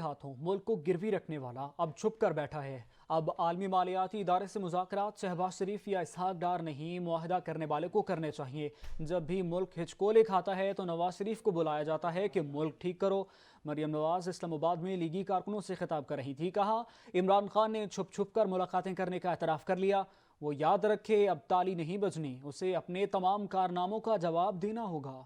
ہاتھوں ملک کو گروی رکھنے والا اب چھپ کر بیٹھا ہے۔ اب عالمی مالیاتی ادارے سے مذاکرات شہباز شریف یا اسحاق ڈار نہیں، معاہدہ کرنے والے کو کرنے چاہیے۔ جب بھی ملک ہچکولے کھاتا ہے تو نواز شریف کو بلایا جاتا ہے کہ ملک ٹھیک کرو۔ مریم نواز اسلام آباد میں لیگی کارکنوں سے خطاب کر رہی تھی، کہا عمران خان نے چھپ چھپ کر ملاقاتیں کرنے کا اعتراف کر لیا۔ وہ یاد رکھے اب تالی نہیں بجنی، اسے اپنے تمام کارناموں کا جواب دینا ہوگا۔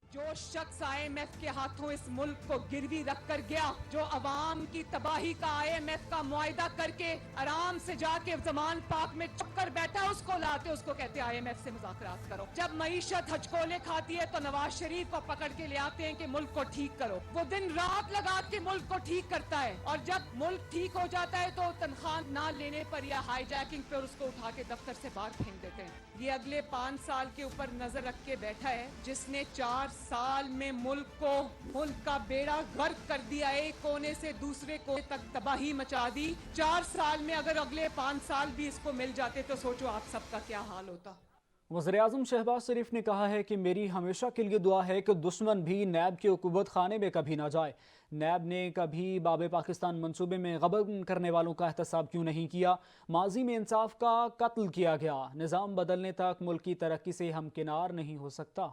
جو شخص IMF کے ہاتھوں اس ملک کو گروی رکھ کر گیا، جو عوام کی تباہی کا IMF کا معاہدہ کر کے آرام سے جا کے زمان پاک میں چھپ کر بیٹھا، اس کو لاتے اس کو کہتے ہیں IMF سے مذاکرات کرو۔ جب معیشت ہچکولے کھاتی ہے تو نواز شریف کو پکڑ کے لے آتے ہیں کہ ملک کو ٹھیک کرو۔ وہ دن رات لگا کے ملک کو ٹھیک کرتا ہے، اور جب ملک ٹھیک ہو جاتا ہے تو تنخواہ نہ لینے پر یا ہائی جیکنگ پر اس کو اٹھا کے دفتر سے باہر پھینک دیتے ہیں۔ یہ اگلے 5 سال کے اوپر نظر رکھ کے بیٹھا ہے، جس نے 4 سال میں ملک کا بیڑا غرق کر دیا، ایک کونے سے دوسرے کونے تک تباہی مچا دی۔ 4 سال میں اگر اگلے 5 سال بھی اس کو مل جاتے تو سوچو آپ سب کا کیا حال ہوتا۔ وزیراعظم شہباز شریف نے کہا ہے کہ میری ہمیشہ کے لیے دعا ہے کہ دشمن بھی نیب کے عقوبت خانے میں کبھی نہ جائے۔ نیب نے کبھی باب پاکستان منصوبے میں غبن کرنے والوں کا احتساب کیوں نہیں کیا؟ ماضی میں انصاف کا قتل کیا گیا، نظام بدلنے تک ملک کی ترقی سے ہمکنار نہیں ہو سکتا۔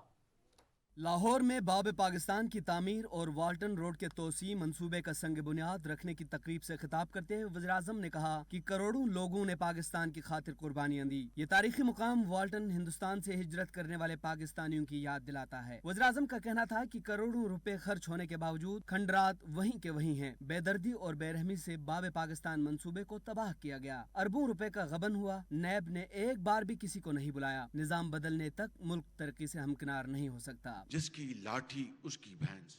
لاہور میں باب پاکستان کی تعمیر اور والٹن روڈ کے توسیع منصوبے کا سنگ بنیاد رکھنے کی تقریب سے خطاب کرتے ہوئے وزیراعظم نے کہا کہ کروڑوں لوگوں نے پاکستان کی خاطر قربانیاں دی۔ یہ تاریخی مقام والٹن ہندوستان سے ہجرت کرنے والے پاکستانیوں کی یاد دلاتا ہے۔ وزیراعظم کا کہنا تھا کہ کروڑوں روپے خرچ ہونے کے باوجود کھنڈرات وہیں کے وہیں ہیں۔ بے دردی اور بے رحمی سے باب پاکستان منصوبے کو تباہ کیا گیا، اربوں روپے کا غبن ہوا۔ نیب نے ایک بار بھی کسی کو نہیں بلایا۔ نظام بدلنے تک ملک ترقی سے ہمکنار نہیں ہو سکتا۔ جس کی لاٹھی اس کی بھینس۔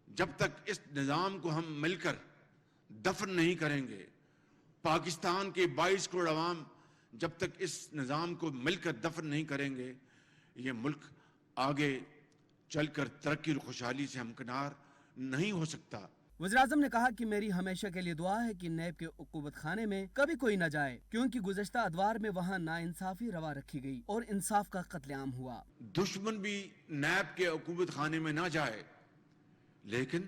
جب تک اس نظام کو ہم مل کر دفن نہیں کریں گے، پاکستان کے 22 کروڑ عوام جب تک اس نظام کو مل کر دفن نہیں کریں گے، یہ ملک آگے چل کر ترقی اور خوشحالی سے ہمکنار نہیں ہو سکتا۔ وزیراعظم نے کہا کہ میری ہمیشہ کے لیے دعا ہے کہ نیب کے عقوبت خانے میں کبھی کوئی نہ جائے، کیونکہ گزشتہ ادوار میں وہاں ناانصافی روا رکھی گئی اور انصاف کا قتل عام ہوا۔ دشمن بھی نیب کے عقوبت خانے میں نہ جائے، لیکن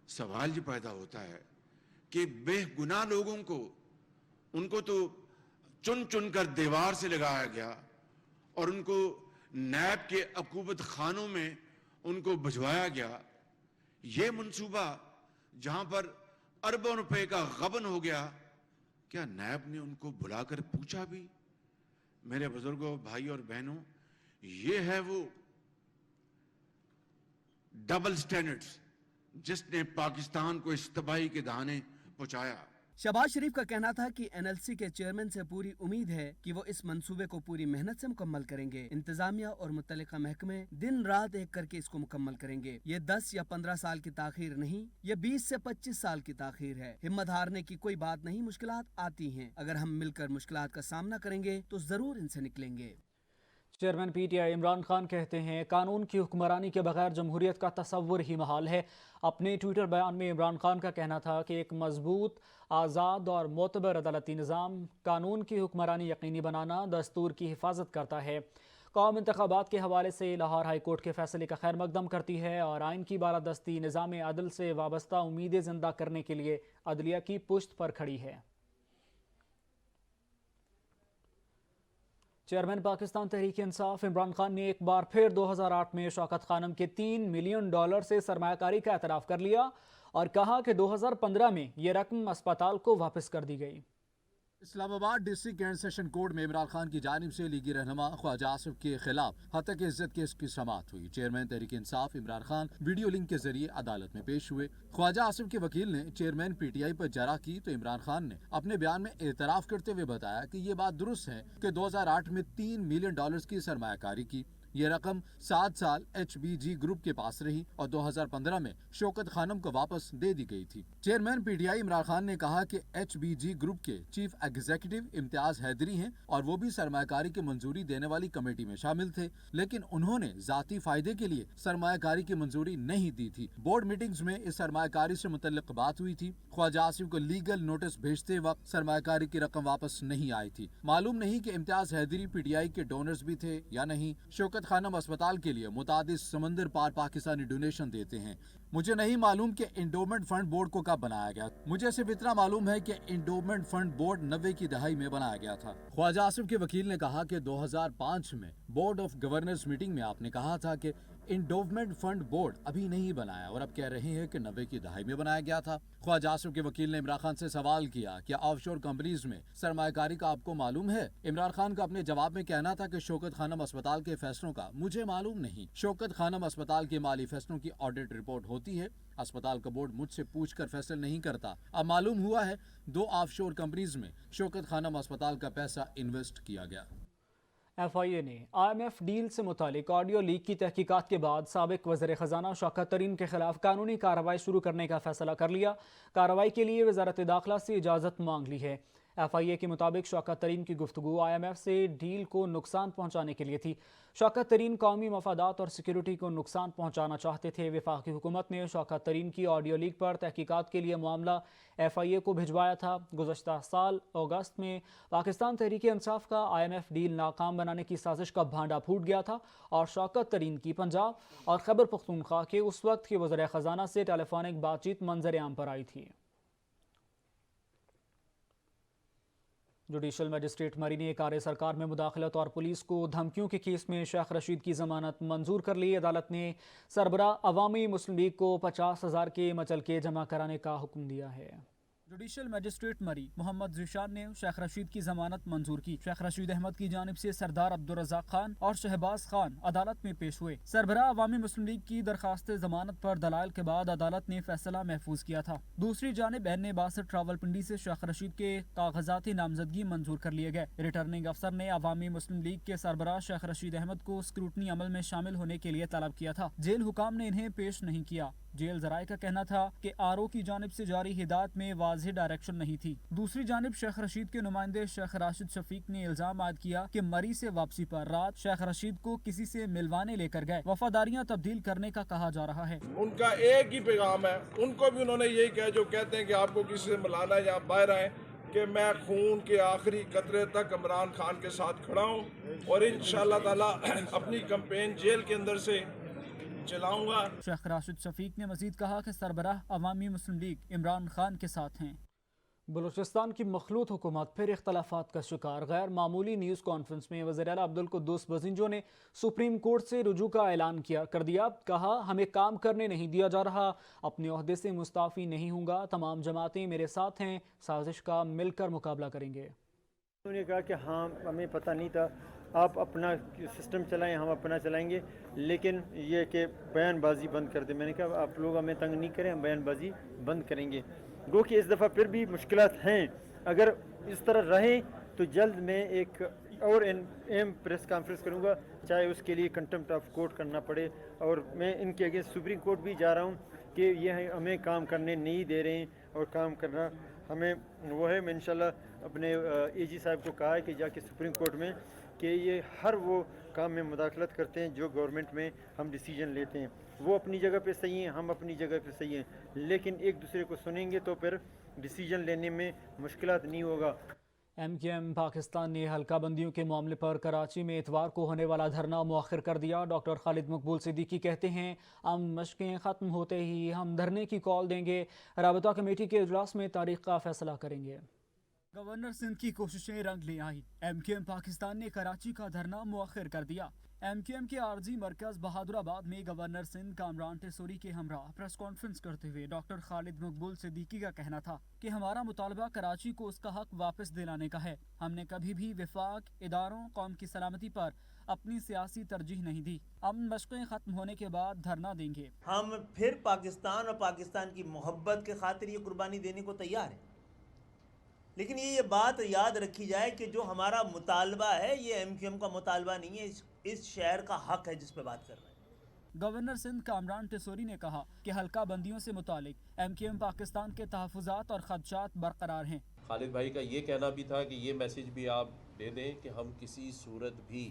سوال یہ پیدا ہوتا ہے کہ بے گناہ لوگوں کو، ان کو تو چن چن کر دیوار سے لگایا گیا اور ان کو نیب کے عقوبت خانوں میں ان کو بھجوایا گیا۔ یہ منصوبہ جہاں پر اربوں روپے کا غبن ہو گیا، کیا نیب نے ان کو بلا کر پوچھا بھی؟ میرے بزرگوں، بھائی اور بہنوں، یہ ہے وہ ڈبل سٹینڈرڈز جس نے پاکستان کو اس تباہی کے دہانے پہنچایا۔ شہباز شریف کا کہنا تھا کہ NLC کے چیئرمین سے پوری امید ہے کہ وہ اس منصوبے کو پوری محنت سے مکمل کریں گے۔ انتظامیہ اور متعلقہ محکمے دن رات ایک کر کے اس کو مکمل کریں گے۔ یہ 10 یا 15 سال کی تاخیر نہیں، یہ 20 سے 25 سال کی تاخیر ہے۔ ہمت ہارنے کی کوئی بات نہیں، مشکلات آتی ہیں، اگر ہم مل کر مشکلات کا سامنا کریں گے تو ضرور ان سے نکلیں گے۔ چیئرمین PTI عمران خان کہتے ہیں قانون کی حکمرانی کے بغیر جمہوریت کا تصور ہی محال ہے۔ اپنے ٹویٹر بیان میں عمران خان کا کہنا تھا کہ ایک مضبوط، آزاد اور معتبر عدالتی نظام قانون کی حکمرانی یقینی بنانا، دستور کی حفاظت کرتا ہے۔ قوم انتخابات کے حوالے سے لاہور ہائی کورٹ کے فیصلے کا خیر مقدم کرتی ہے اور آئین کی بالادستی نظام عدل سے وابستہ امیدیں زندہ کرنے کے لیے عدلیہ کی پشت پر کھڑی ہے۔ چیئرمین پاکستان تحریک انصاف عمران خان نے ایک بار پھر 2008 میں شوکت خانم کے $3 ملین سے سرمایہ کاری کا اعتراف کر لیا اور کہا کہ 2015 میں یہ رقم اسپتال کو واپس کر دی گئی۔ اسلام آباد ڈسٹرکٹ اینڈ سیشن کورٹ میں عمران خان کی جانب سے لیگی رہنما خواجہ آصف کے خلاف ہتک عزت کیس کی سماعت ہوئی۔ Chairman Tehreek Insaf Imran Khan video link کے ذریعے عدالت میں پیش ہوئے۔ خواجہ آصف کے وکیل نے چیئرمین PTI پر جرح کی تو عمران خان نے اپنے بیان میں اعتراف کرتے ہوئے بتایا کہ یہ بات درست ہے کہ 2008 میں $3 ملین کی سرمایہ کاری کی۔ یہ رقم 7 سال HBG گروپ کے پاس رہی اور 2015 میں شوکت خانم کو واپس دے دی گئی تھی۔ چیئرمین PTI عمران خان نے کہا کہ HBG گروپ کے چیف ایگزیکٹو امتیاز حیدری ہیں اور وہ بھی سرمایہ کاری کی منظوری دینے والی کمیٹی میں شامل تھے، لیکن انہوں نے ذاتی فائدے کے لیے سرمایہ کاری کی منظوری نہیں دی تھی۔ بورڈ میٹنگز میں اس سرمایہ کاری سے متعلق بات ہوئی تھی۔ خواجہ آصف کو لیگل نوٹس بھیجتے وقت سرمایہ کاری کی رقم واپس نہیں آئی تھی۔ معلوم نہیں کہ امتیاز حیدری PTI کے ڈونرز بھی تھے یا نہیں۔ شوکت शौकत खानम अस्पताल के लिए मुतादिद समंदर पार पाकिस्तानी डोनेशन देते हैं। मुझे नहीं मालूम कि इंडोमेंट फंड बोर्ड को कब बनाया गया। मुझे सिर्फ इतना मालूम है कि इंडोमेंट फंड बोर्ड 90 की दहाई में बनाया गया था। ख्वाजा आसिफ के वकील ने कहा कि 2005 में बोर्ड ऑफ गवर्नर्स मीटिंग में आपने कहा था कि इंडोमेंट फंड बोर्ड अभी नहीं बनाया और अब कह रहे हैं कि 90 की दहाई में बनाया गया था। ख्वाजा आसिफ के वकील ने इमरान खान से सवाल किया कि ऑफशोर कंपनीज में सरमायाकारी का आपको मालूम है। इमरान खान का अपने जवाब में कहना था कि शौकत खानम अस्पताल के फैसलों का मुझे मालूम नहीं। शौकत खानम अस्पताल के माली फैसलों की ऑडिट रिपोर्ट होती है, अस्पताल का बोर्ड मुझसे पूछकर फैसले नहीं करता। अब मालूम हुआ है 2 ऑफशोर कंपनीज में शौकत खानम अस्पताल का पैसा इन्वेस्ट किया गया। FIA ने IMF डील से मुतालिक ऑडियो लीक की तहकीकात के बाद साबिक वज़ीर ख़जाना शौकत तरीन के खिलाफ कानूनी कार्रवाई शुरू करने का फैसला कर लिया। कार्रवाई के लिए वज़ारत दाखिला से इजाज़त मांग ली है। FIA के मुताबिक शौकत तरीन की गुफ्तगू IMF से डील को नुकसान पहुँचाने के लिए थी। शौकत तरीन कौमी मफादात और सिक्योरिटी को नुकसान पहुँचाना चाहते थे। वफाकी हुकूमत ने शौकत तरीन की ऑडियो लीक पर तहकीकात के लिए मामला FIA को भिजवाया था। गुज़श्ता साल अगस्त में पाकिस्तान तहरीक इंसाफ का IMF डील नाकाम बनाने की साजिश का भांडा फूट गया था और शौकत तरीन की पंजाब और खैबर पख्तूनख्वा के उस वक्त के वज़ीर ख़जाना से टेलीफोनिक बातचीत मंजर आम पर आई थी। जुडिशल मजिस्ट्रेट मरी ने कार्य सरकार में मुदाखलत और पुलिस को धमकियों के केस में शेख रशीद की जमानत मंजूर कर ली। अदालत ने सरबरा अवामी मुस्लिम लीग को 50,000 के मचलके जमा कराने का हुक्म दिया है। जुडिशल मजिस्ट्रेट मरी मोहम्मद ज़िशान ने शेख रशीद की जमानत मंजूर की। शेख रशीद अहमद की जानिब से सरदार अब्दुल रज़ाक खान और शहबाज खान अदालत में पेश हुए। सरबराह अवामी मुस्लिम लीग की दरखास्त जमानत पर दलाइल के बाद अदालत ने फैसला महफूज किया था। दूसरी जानिब एन बासठ रावलपिंडी से शेख रशीद के कागजाती नामजदगी मंजूर कर लिए गए। रिटर्निंग अफसर ने अवामी मुस्लिम लीग के सरबराह शेख रशीद अहमद को स्क्रूटनी अमल में शामिल होने के लिए तलब किया था। जेल हुकाम ने इन्हें पेश नहीं किया। जेल जराये का कहना था कि RO की जानिब से जारी हिदायत में वाज़ेह डायरेक्शन नहीं थी। दूसरी जानिब शेख रशीद के नुमाइंदे शेख राशिद शफीक ने इल्जाम आयद किया कि मरी से वापसी पर रात शेख रशीद को किसी से मिलवाने लेकर गए। वफादारियां तब्दील करने का कहा जा रहा है। उनका एक ही पैगाम है, उनको भी उन्होंने यही कहा जो कहते हैं कि आपको किसी से मिलाना है या बाहर आए, कि मैं खून के आखिरी कतरे तक इमरान खान के साथ खड़ा हूँ और इंशाअल्लाह ताला अपनी कैंपेन जेल के अंदर से चलाऊंगा। शेख राशिद शफीक ने मजीद कहा कि सरबराह अवामी मुस्लिम लीग इमरान खान के साथ हैं। बलूचिस्तान की मखलूत हुकूमत फिर इख्तलाफात का शिकार। गैर मामूली न्यूज़ कॉन्फ्रेंस में वज़ीर आला अब्दुल कुद्दूस बज़िंजो ने सुप्रीम कोर्ट से रुजू का ऐलान कर दिया। कहा, हमें काम करने नहीं दिया जा रहा, अपने ओहदे से मुस्ताफ़ी नहीं हूँगा, तमाम जमातें मेरे साथ हैं, साजिश का मिलकर मुकाबला करेंगे। उन्होंने कहा कि हाँ हमें पता नहीं था, आप अपना सिस्टम चलाएं, हम अपना चलाएंगे, लेकिन ये कि बयानबाजी बंद कर दें। मैंने कहा आप लोग हमें तंग नहीं करें, हम बयानबाजी बंद करेंगे। गो कि इस दफ़ा फिर भी मुश्किलात हैं, अगर इस तरह रहें तो जल्द मैं एक और एम प्रेस कॉन्फ्रेंस करूँगा, चाहे उसके लिए कंटेम्प्ट ऑफ कोर्ट करना पड़े। और मैं इनके अगेंस्ट सुप्रीम कोर्ट भी जा रहा हूँ कि ये हमें काम करने नहीं दे रहे हैं और काम करना हमें वो है। मैं इंशाल्लाह अपने AG साहब को कहा है कि जाके सुप्रीम कोर्ट में कि ये हर वो काम में मुदाखलत करते हैं जो गवर्नमेंट में हम डिसीजन लेते हैं। वो अपनी जगह पे सही हैं, हम अपनी जगह पे सही हैं, लेकिन एक दूसरे को सुनेंगे तो फिर डिसीजन लेने में मुश्किलात नहीं होगा। MKM पाकिस्तान ने हल्का बंदियों के मामले पर कराची में इतवार को होने वाला धरना मुअख्खर कर दिया। डॉक्टर खालिद मकबूल सिद्दीकी कहते हैं, अमन मशक़ें ख़त्म होते ही हम धरने की कॉल देंगे, राबता कमेटी के इजलास में तारीख का फैसला करेंगे। गवर्नर सिंध की कोशिशें रंग ले आई। MKM पाकिस्तान ने कराची का धरना मुअख्खर कर दिया। MKM के आरजी मरकज बहादुराबाद में गवर्नर सिंध कामरान टेसोरी के हमरा प्रेस कॉन्फ्रेंस करते हुए डॉक्टर खालिद मकबूल सिद्दीकी का कहना था कि हमारा मुतालबा कराची को उसका हक वापस दिलाने का है। हमने कभी भी विफाक, इदारों, कौम की सलामती पर अपनी सियासी तरजीह नहीं दी। अमन मशक़ें ख़त्म होने के बाद धरना देंगे। हम फिर पाकिस्तान और पाकिस्तान की मोहब्बत के खातिर ये कुर्बानी देने को तैयार है, लेकिन ये बात याद रखी जाए कि जो हमारा मुतालबा है ये MKM का मुतालबा नहीं है, इस शहर का हक है जिस पे बात कर रहे हैं। गवर्नर सिंध कामरान टेसोरी ने कहा कि हल्का बंदियों से मुतालिक MKM पाकिस्तान के तहफ़्फ़ुज़ात और ख़दशात बरकरार हैं। खालिद भाई का ये कहना भी था कि ये मैसेज भी आप दे दें कि हम किसी सूरत भी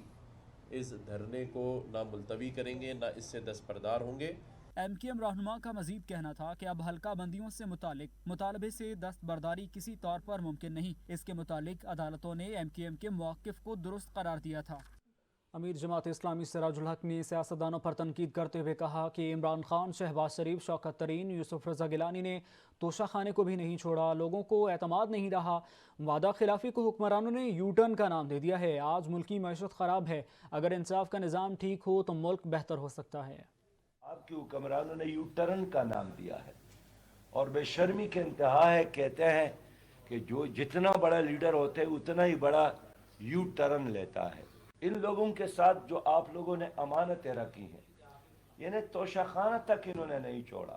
इस धरने को ना मुलतवी करेंगे, ना इससे दस्तबरदार होंगे। MKM रहनुमा का मजीद कहना था कि अब हल्का बंदियों से मुतालिक मुतालबे से दस्तबरदारी किसी तौर पर मुमकिन नहीं। इसके मुतालिक अदालतों ने MKM के मौक़िफ़ को दुरुस्त करार दिया था। अमीर जमात इस्लामी सिराजुल हक ने सियासतदानों पर तनकीद करते हुए कहा कि इमरान खान, शहबाज शरीफ, शौकत तरीन, यूसुफ रजा गिलानी ने तोशा खाने को भी नहीं छोड़ा। लोगों को एतमाद नहीं रहा। वादा खिलाफी को हुक्मरानों ने यू टर्न का नाम दे दिया है। आज मुल्क की मैशत ख़राब है। अगर इंसाफ का निज़ाम ठीक हो तो मुल्क बेहतर हो सकता है। आपके हुक्मरानों ने यू टर्न का नाम दिया है और बेशर्मी के इंतहा है। कहते हैं कि जो जितना बड़ा लीडर होते हैं उतना ही बड़ा यू टर्न लेता है। इन लोगों के साथ जो आप लोगों ने अमानतें रखी हैं, यानी तोशा खाना तक इन्होंने नहीं छोड़ा।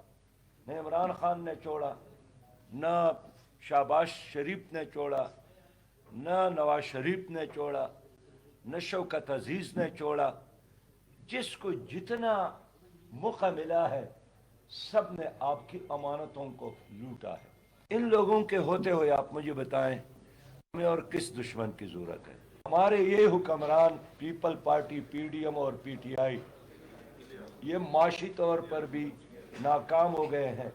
न इमरान खान ने छोड़ा, न शहबाज शरीफ ने छोड़ा, न नवाज शरीफ ने छोड़ा, न शौकत अजीज ने छोड़ा। जिसको जितना मौका मिला है सब ने आपकी अमानतों को लूटा है। इन लोगों के होते हुए आप मुझे बताएं हमें और किस दुश्मन की जरूरत है। हमारे ये हुक्मरान पीपल पार्टी, पीडीएम और पीटीआई ये माशी तौर पर भी नाकाम हो गए हैं।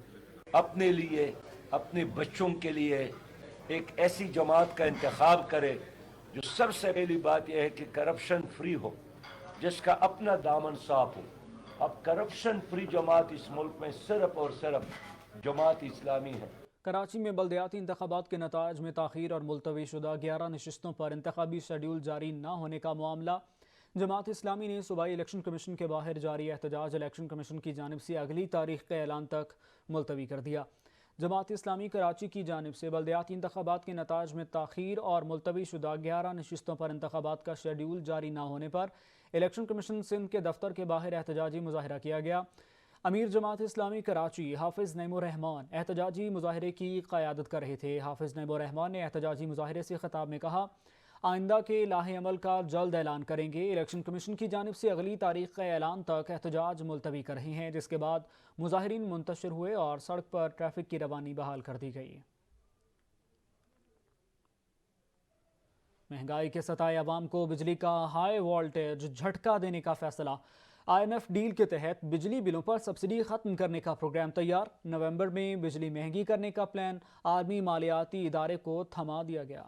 अपने लिए, अपने बच्चों के लिए एक ऐसी जमात का इंतखाब करे जो सबसे पहली बात यह है कि करप्शन फ्री हो, जिसका अपना दामन साफ हो। अब करप्शन फ्री जमात इस मुल्क में सिर्फ और सिर्फ जमात इस्लामी है। कराची में बल्दियाती इंतखाबात के नताइज में ताख़ीर और मुलतवी शुदा 11 नशिस्तों पर इंतखाबी शेड्यूल जारी न होने का मामला। जमात इस्लामी ने सूबाई इलेक्शन कमीशन के बाहर जारी एहतजाज इलेक्शन कमीशन की जानिब से अगली तारीख के ऐलान तक मुलतवी कर दिया। जमात इस्लामी कराची की जानिब से बल्दियाती इंतखाबात के नताइज में ताख़ीर और मुलतवी शुदा 11 नशिस्तों पर इंतखाबात का शेड्यूल जारी न होने पर इलेक्शन कमीशन सिंध के दफ्तर के बाहर एहतजाजी मुजाहरा किया गया। अमीर जमात इस्लामी कराची हाफिज़ नईमुर रहमान एहतजाजी मुजाहरे की क़यादत कर रहे थे। हाफिज़ नईमुर रहमान ने एहतजाजी मुजाहरे से ख़िताब में कहा, आइंदा के लाहे अमल का जल्द ऐलान करेंगे। इलेक्शन कमीशन की जानिब से अगली तारीख का ऐलान तक एहतजाज मुलतवी कर रहे हैं, जिसके बाद मुजाहिरीन मुंतशिर हुए और सड़क पर ट्रैफिक की रवानी बहाल कर दी गई। महंगाई के सताए अवाम को बिजली का हाई वोल्टेज झटका देने का फैसला। IMF डील के तहत बिजली बिलों पर सब्सिडी खत्म करने का प्रोग्राम तैयार। नवंबर में बिजली महंगी करने का प्लान। आर्मी मालियाती इदारे को थमा दिया गया।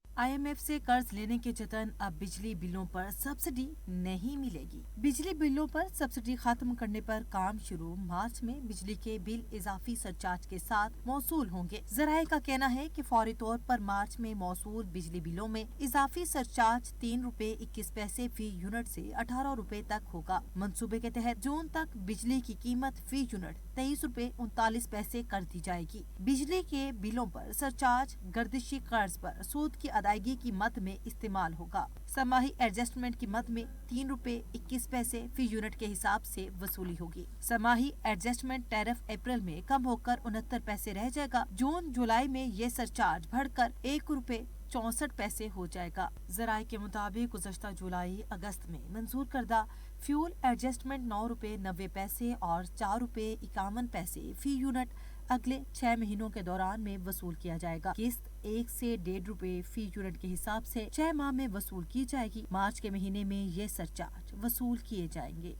IMF से कर्ज लेने के जतन। अब बिजली बिलों पर सब्सिडी नहीं मिलेगी। बिजली बिलों पर सब्सिडी खत्म करने पर काम शुरू। मार्च में बिजली के बिल इजाफी सरचार्ज के साथ मौसूल होंगे। जराये का कहना है कि फौरी तौर पर मार्च में मौसूल बिजली बिलों में इजाफी सरचार्ज 3 रुपए 21 पैसे फी यूनिट से 18 रुपए तक होगा। मंसूबे के तहत जून तक बिजली की कीमत फी यूनिट 23 रुपए 39 पैसे कर दी जाएगी। बिजली के बिलों पर सरचार्ज गर्दिशी कर्ज पर सूद की अदायगी की मद में इस्तेमाल होगा। समाही एडजस्टमेंट की मद में 3 रुपए 21 पैसे फी यूनिट के हिसाब से वसूली होगी। समाही एडजस्टमेंट टैरिफ अप्रैल में कम होकर 69 पैसे रह जाएगा। जून जुलाई में ये सरचार्ज बढ़कर 1 रुपए 64 पैसे हो जाएगा। जराये के मुताबिक गुज़श्ता जुलाई अगस्त में मंजूर करदा फ्यूल एडजस्टमेंट 9 रुपए 90 पैसे और 4 रुपए 51 पैसे फी यूनिट अगले 6 महीनों के दौरान में वसूल किया जाएगा। किस्त 1 से 1.5 रुपए फी यूनिट के हिसाब से 6 माह में वसूल की जाएगी। मार्च के महीने में ये सरचार्ज वसूल किए जाएंगे।